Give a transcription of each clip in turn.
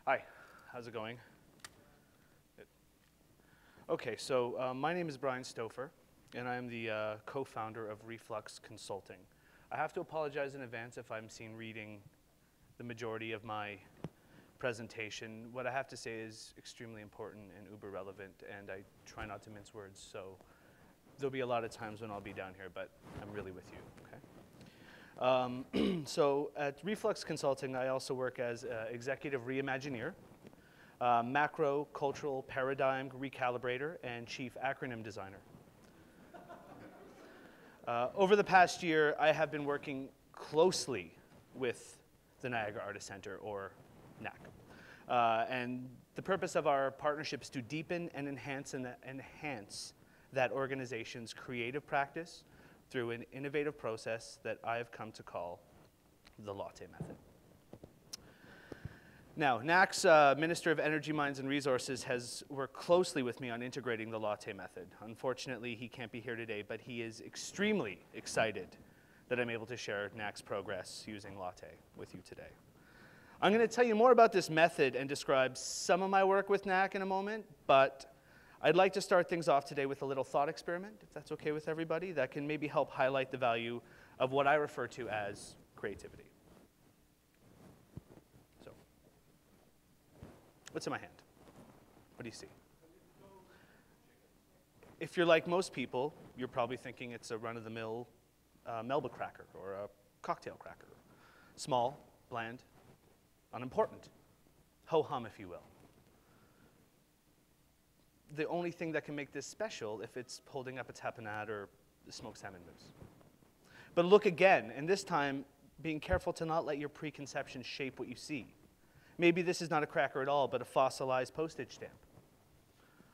Hi, how's it going? Good. Okay, so my name is Brian Stofer, and I'm the co-founder of REFLUX Consulting. I have to apologize in advance if I'm seen reading the majority of my presentation. What I have to say is extremely important and uber relevant, and I try not to mince words, so there'll be a lot of times when I'll be down here, but I'm really with you, okay? So at REFLUX Consulting, I also work as executive reimagineer, macro cultural paradigm recalibrator, and chief acronym designer. Over the past year, I have been working closely with the Niagara Artist Center, or NAC. And the purpose of our partnership is to deepen and enhance that organization's creative practice through an innovative process that I have come to call the LATTE Method. Now, NAC's Minister of Energy, Mines and Resources has worked closely with me on integrating the LATTE Method. Unfortunately, he can't be here today, but he is extremely excited that I'm able to share NAC's progress using LATTE with you today. I'm going to tell you more about this method and describe some of my work with NAC in a moment, but I'd like to start things off today with a little thought experiment, if that's okay with everybody, that can maybe help highlight the value of what I refer to as creativity. So, what's in my hand? What do you see? If you're like most people, you're probably thinking it's a run-of-the-mill Melba cracker or a cocktail cracker. Small, bland, unimportant. Ho-hum, if you will. The only thing that can make this special if it's holding up a tapenade or the smoked salmon mousse. But look again, and this time being careful to not let your preconceptions shape what you see. Maybe this is not a cracker at all, but a fossilized postage stamp.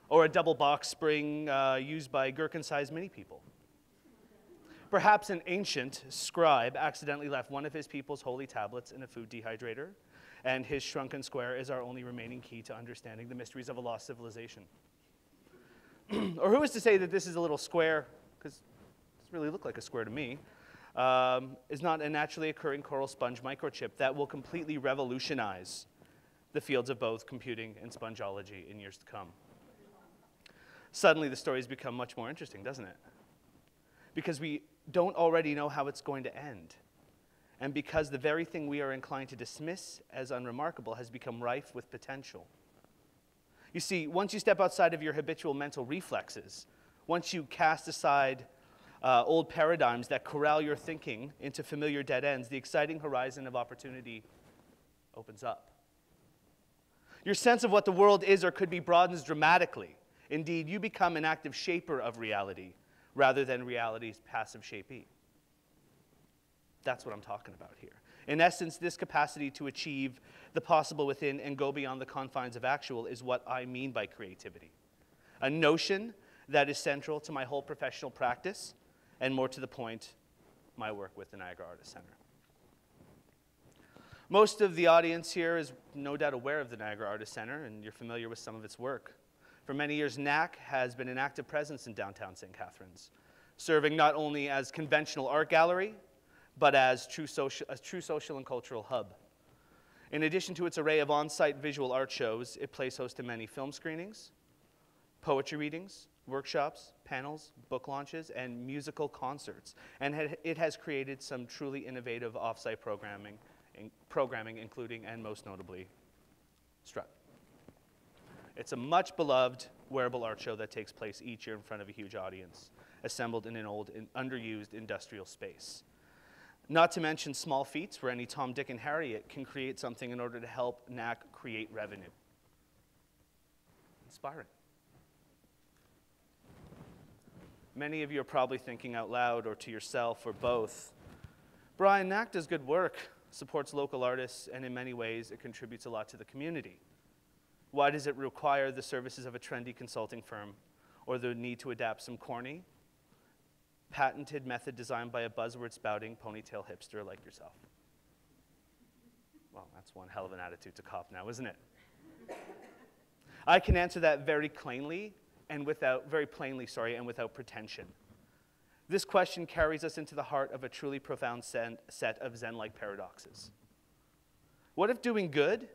Or a double box spring used by gherkin-sized mini people. Perhaps an ancient scribe accidentally left one of his people's holy tablets in a food dehydrator, and his shrunken square is our only remaining key to understanding the mysteries of a lost civilization. Or who is to say that this is a little square, because it doesn't really look like a square to me, is not a naturally occurring coral sponge microchip that will completely revolutionize the fields of both computing and spongeology in years to come. Suddenly the story's become much more interesting, doesn't it? Because we don't already know how it's going to end. And because the very thing we are inclined to dismiss as unremarkable has become rife with potential. You see, once you step outside of your habitual mental reflexes, once you cast aside old paradigms that corral your thinking into familiar dead ends, the exciting horizon of opportunity opens up. Your sense of what the world is or could be broadens dramatically. Indeed, you become an active shaper of reality rather than reality's passive shapee. That's what I'm talking about here. In essence, this capacity to achieve the possible within and go beyond the confines of actual is what I mean by creativity. A notion that is central to my whole professional practice, and more to the point, my work with the Niagara Artist Center. Most of the audience here is no doubt aware of the Niagara Artist Center, and you're familiar with some of its work. For many years, NAC has been an active presence in downtown St. Catharines, serving not only as conventional art gallery, but as a true social and cultural hub. In addition to its array of on-site visual art shows, it plays host to many film screenings, poetry readings, workshops, panels, book launches, and musical concerts. And it has created some truly innovative off-site programming, including, and most notably, Strut. It's a much beloved wearable art show that takes place each year in front of a huge audience, assembled in an old and underused industrial space. Not to mention small feats where any Tom, Dick, and Harriet can create something in order to help NAC create revenue. Inspiring. Many of you are probably thinking out loud or to yourself or both, Brian, NAC does good work, supports local artists, and in many ways it contributes a lot to the community. Why does it require the services of a trendy consulting firm or the need to adapt some corny, patented method designed by a buzzword-spouting ponytail hipster like yourself? Well, that's one hell of an attitude to cop now, isn't it? I can answer that very plainly and without pretension. This question carries us into the heart of a truly profound set of Zen-like paradoxes. What if doing good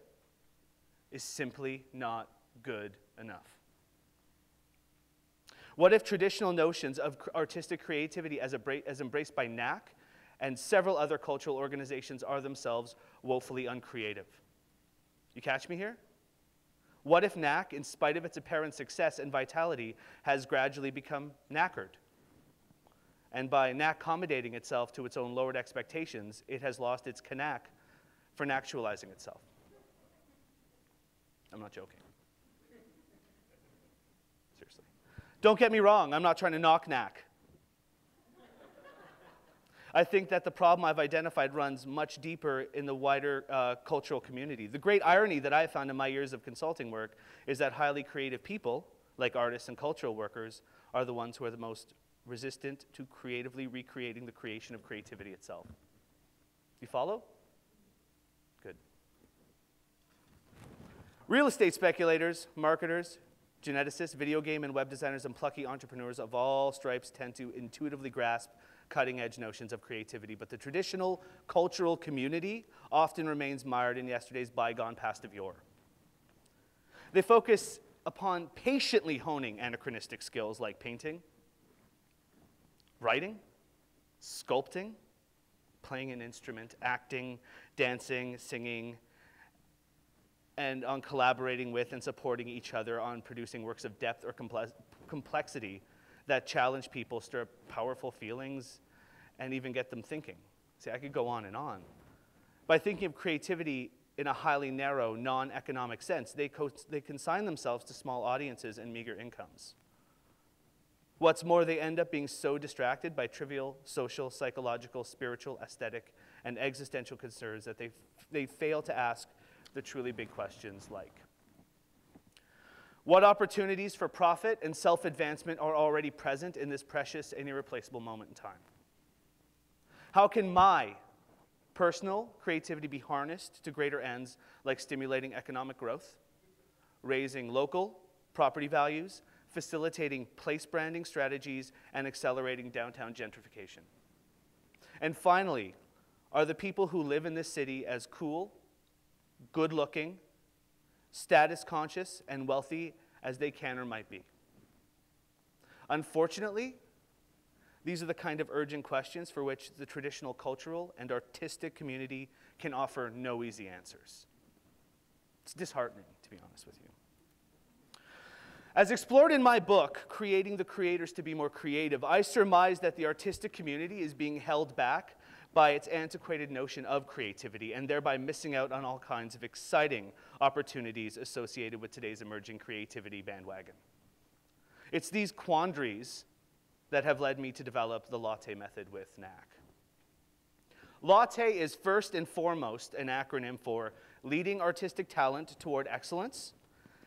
is simply not good enough. What if traditional notions of artistic creativity as embraced by NAC and several other cultural organizations are themselves woefully uncreative? You catch me here? What if NAC, in spite of its apparent success and vitality, has gradually become knackered? And by NAC accommodating itself to its own lowered expectations, it has lost its knack for naturalizing itself. I'm not joking. Seriously. Don't get me wrong, I'm not trying to knock NAC. I think that the problem I've identified runs much deeper in the wider cultural community. The great irony that I've found in my years of consulting work is that highly creative people, like artists and cultural workers, are the ones who are the most resistant to creatively recreating the creation of creativity itself. You follow? Good. Real estate speculators, marketers, geneticists, video game and web designers, and plucky entrepreneurs of all stripes tend to intuitively grasp cutting-edge notions of creativity, but the traditional cultural community often remains mired in yesterday's bygone past of yore. They focus upon patiently honing anachronistic skills like painting, writing, sculpting, playing an instrument, acting, dancing, singing, and on collaborating with and supporting each other on producing works of depth or complexity that challenge people, stir up powerful feelings, and even get them thinking. See, I could go on and on. By thinking of creativity in a highly narrow, non-economic sense, they consign themselves to small audiences and meager incomes. What's more, they end up being so distracted by trivial social, psychological, spiritual, aesthetic, and existential concerns that they fail to ask the truly big questions like, what opportunities for profit and self-advancement are already present in this precious and irreplaceable moment in time? How can my personal creativity be harnessed to greater ends like stimulating economic growth, raising local property values, facilitating place branding strategies, and accelerating downtown gentrification? And finally, are the people who live in this city as cool, good-looking, status-conscious, and wealthy as they can or might be? Unfortunately, these are the kind of urgent questions for which the traditional cultural and artistic community can offer no easy answers. It's disheartening, to be honest with you. As explored in my book, Creating the Creators to Be More Creative, I surmise that the artistic community is being held back by its antiquated notion of creativity and thereby missing out on all kinds of exciting opportunities associated with today's emerging creativity bandwagon. It's these quandaries that have led me to develop the LATTE Method with NAC. LATTE is first and foremost an acronym for Leading Artistic Talent Toward Excellence,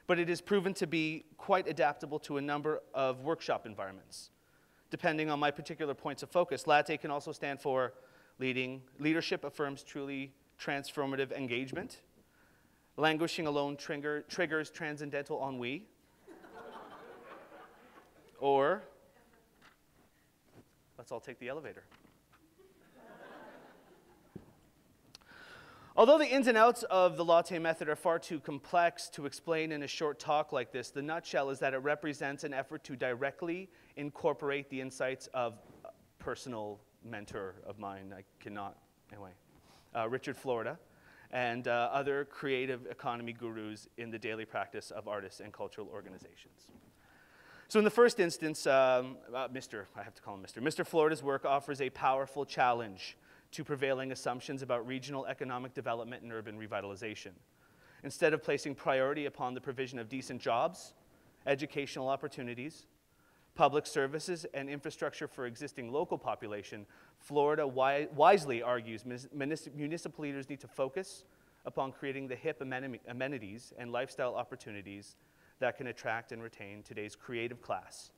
but it is proven to be quite adaptable to a number of workshop environments. Depending on my particular points of focus, LATTE can also stand for Leadership affirms truly transformative engagement. Languishing alone triggers transcendental ennui. Or, let's all take the elevator. Although the ins and outs of the LATTE Method are far too complex to explain in a short talk like this, the nutshell is that it represents an effort to directly incorporate the insights of a personal mentor of mine, I cannot, anyway, Richard Florida, and other creative economy gurus in the daily practice of artists and cultural organizations. So in the first instance, I have to call him Mr. Florida's work offers a powerful challenge to prevailing assumptions about regional economic development and urban revitalization. Instead of placing priority upon the provision of decent jobs, educational opportunities, public services, and infrastructure for existing local population, Florida wisely argues municipal leaders need to focus upon creating the hip amenities and lifestyle opportunities that can attract and retain today's creative class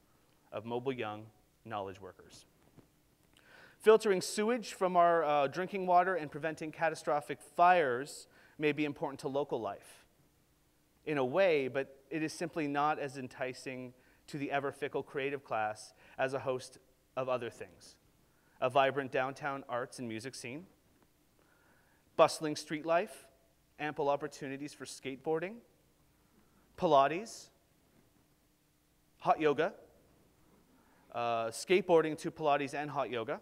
of mobile young knowledge workers. Filtering sewage from our drinking water and preventing catastrophic fires may be important to local life in a way, but it is simply not as enticing to the ever-fickle creative class as a host of other things. A vibrant downtown arts and music scene, bustling street life, ample opportunities for skateboarding, Pilates, hot yoga, skateboarding to Pilates and hot yoga,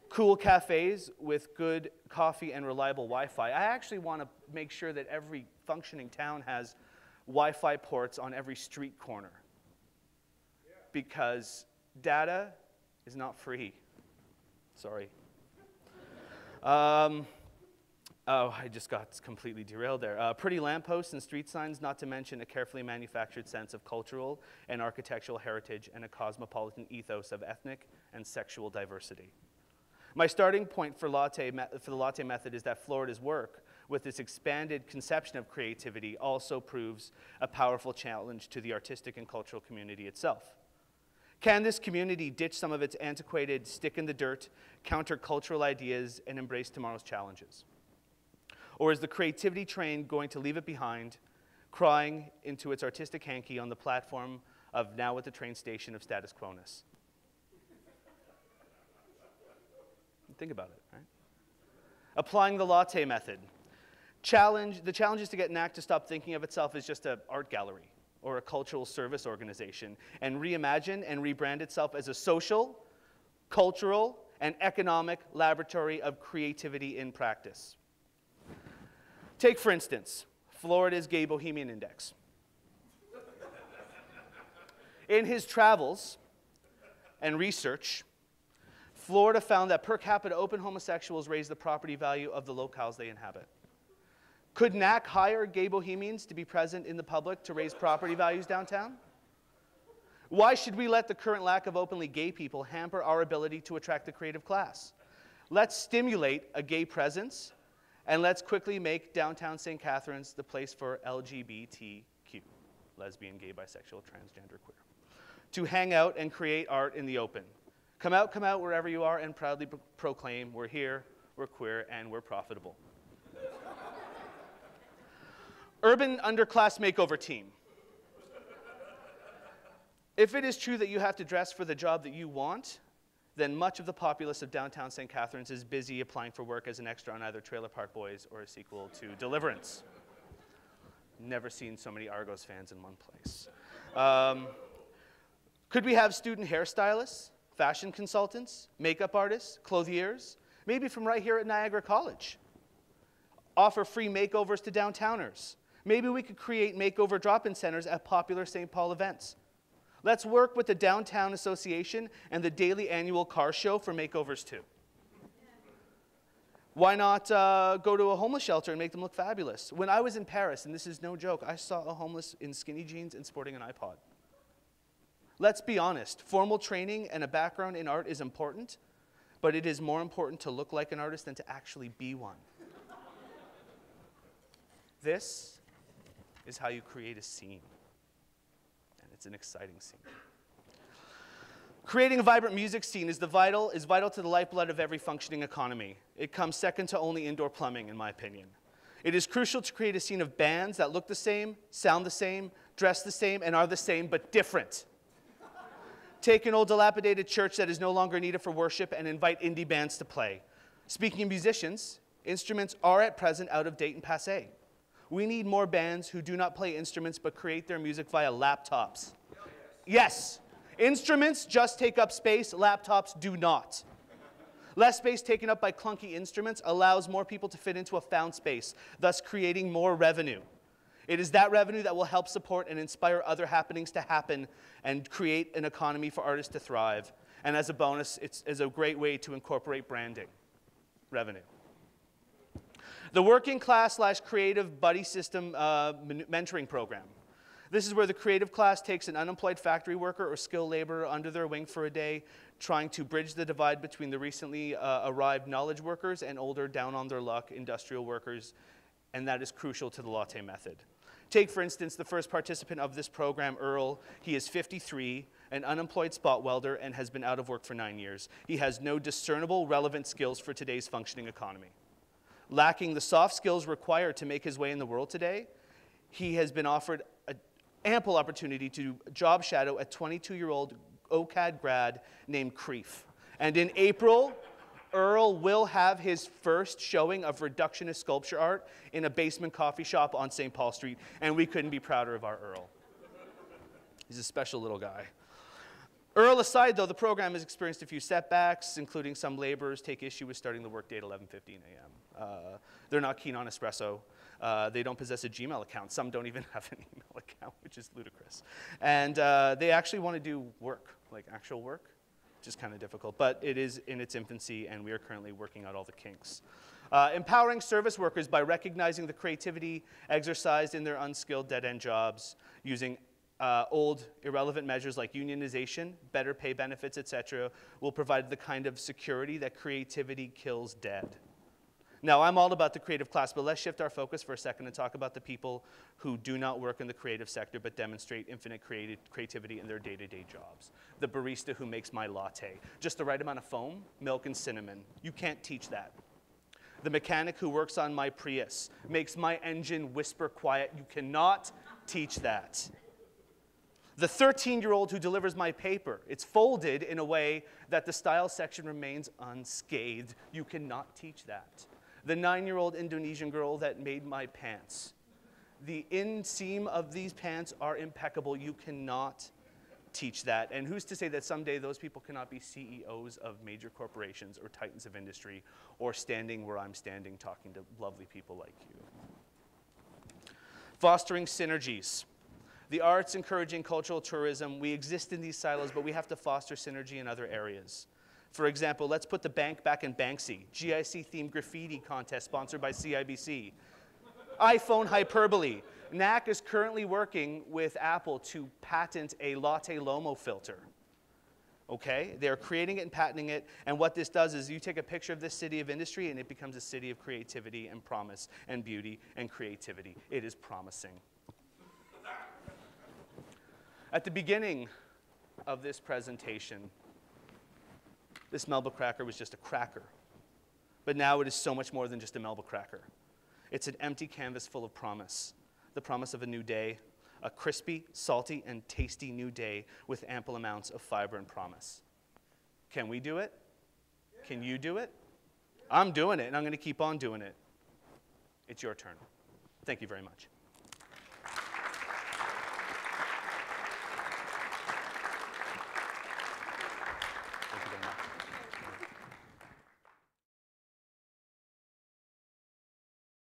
cool cafes with good coffee and reliable Wi-Fi. I actually want to make sure that every functioning town has Wi-Fi ports on every street corner, because data is not free. Sorry. Oh, I just got completely derailed there. Pretty lampposts and street signs, not to mention a carefully manufactured sense of cultural and architectural heritage and a cosmopolitan ethos of ethnic and sexual diversity. My starting point for the LATTE Method is that Florida's work with its expanded conception of creativity also proves a powerful challenge to the artistic and cultural community itself. Can this community ditch some of its antiquated, stick-in-the-dirt, countercultural ideas and embrace tomorrow's challenges? Or is the creativity train going to leave it behind, crying into its artistic hanky on the platform of now at the train station of status quo-ness? Think about it, right? Applying the LATTE Method. The challenge is to get NAC to stop thinking of itself as just an art gallery or a cultural service organization and reimagine and rebrand itself as a social, cultural, and economic laboratory of creativity in practice. Take, for instance, Florida's Gay Bohemian Index. In his travels and research, Florida found that per capita open homosexuals raise the property value of the locales they inhabit. Could NAC hire gay bohemians to be present in the public to raise property values downtown? Why should we let the current lack of openly gay people hamper our ability to attract the creative class? Let's stimulate a gay presence, and let's quickly make downtown St. Catharines the place for LGBTQ, lesbian, gay, bisexual, transgender, queer, to hang out and create art in the open. Come out wherever you are and proudly proclaim, we're here, we're queer, and we're profitable. Urban underclass makeover team. If it is true that you have to dress for the job that you want, then much of the populace of downtown St. Catharines is busy applying for work as an extra on either Trailer Park Boys or a sequel to Deliverance. Never seen so many Argos fans in one place. Could we have student hairstylists, fashion consultants, makeup artists, clothiers, maybe from right here at Niagara College? Offer free makeovers to downtowners. Maybe we could create makeover drop-in centers at popular St. Paul events. Let's work with the Downtown Association and the daily annual car show for makeovers too. Why not go to a homeless shelter and make them look fabulous? When I was in Paris, and this is no joke, I saw a homeless in skinny jeans and sporting an iPod. Let's be honest, formal training and a background in art is important, but it is more important to look like an artist than to actually be one. This is how you create a scene. And it's an exciting scene. Creating a vibrant music scene is vital to the lifeblood of every functioning economy. It comes second to only indoor plumbing, in my opinion. It is crucial to create a scene of bands that look the same, sound the same, dress the same, and are the same, but different. Take an old dilapidated church that is no longer needed for worship and invite indie bands to play. Speaking of musicians, instruments are at present out of date and passé. We need more bands who do not play instruments but create their music via laptops. Yes, instruments just take up space, laptops do not. Less space taken up by clunky instruments allows more people to fit into a found space, thus creating more revenue. It is that revenue that will help support and inspire other happenings to happen and create an economy for artists to thrive. And as a bonus, it's a great way to incorporate branding, revenue. The Working Class/Creative Buddy System mentoring program. This is where the creative class takes an unemployed factory worker or skilled laborer under their wing for a day, trying to bridge the divide between the recently arrived knowledge workers and older, down-on-their-luck industrial workers, and that is crucial to the LATTE Method. Take, for instance, the first participant of this program, Earl. He is 53, an unemployed spot welder, and has been out of work for 9 years. He has no discernible, relevant skills for today's functioning economy. Lacking the soft skills required to make his way in the world today, he has been offered an ample opportunity to job shadow a 22-year-old OCAD grad named Creef. And in April, Earl will have his first showing of reductionist sculpture art in a basement coffee shop on St. Paul Street, and we couldn't be prouder of our Earl. He's a special little guy. Earl aside, though, the program has experienced a few setbacks, including some laborers take issue with starting the workday at 11:15 a.m. They're not keen on espresso. They don't possess a Gmail account. Some don't even have an email account, which is ludicrous. And they actually want to do work, like actual work, which is kind of difficult. But it is in its infancy, and we are currently working out all the kinks. Empowering service workers by recognizing the creativity exercised in their unskilled dead-end jobs using old, irrelevant measures like unionization, better pay benefits, etc., will provide the kind of security that creativity kills dead. Now, I'm all about the creative class, but let's shift our focus for a second and talk about the people who do not work in the creative sector but demonstrate infinite creativity in their day-to-day jobs. The barista who makes my latte. Just the right amount of foam, milk, and cinnamon. You can't teach that. The mechanic who works on my Prius, makes my engine whisper quiet. You cannot teach that. The 13-year-old who delivers my paper, it's folded in a way that the style section remains unscathed. You cannot teach that. The 9-year-old Indonesian girl that made my pants. The inseam of these pants are impeccable. You cannot teach that. And who's to say that someday those people cannot be CEOs of major corporations or titans of industry or standing where I'm standing talking to lovely people like you. Fostering synergies. The arts encouraging cultural tourism. We exist in these silos, but we have to foster synergy in other areas. For example, let's put the bank back in Banksy. GIC-themed graffiti contest sponsored by CIBC. iPhone hyperbole. NAC is currently working with Apple to patent a Latte Lomo filter. Okay? They're creating it and patenting it, and what this does is you take a picture of this city of industry and it becomes a city of creativity and promise and beauty and creativity. It is promising. At the beginning of this presentation, this Melba cracker was just a cracker. But now it is so much more than just a Melba cracker. It's an empty canvas full of promise. The promise of a new day, a crispy, salty, and tasty new day with ample amounts of fiber and promise. Can we do it? Can you do it? I'm doing it, and I'm going to keep on doing it. It's your turn. Thank you very much.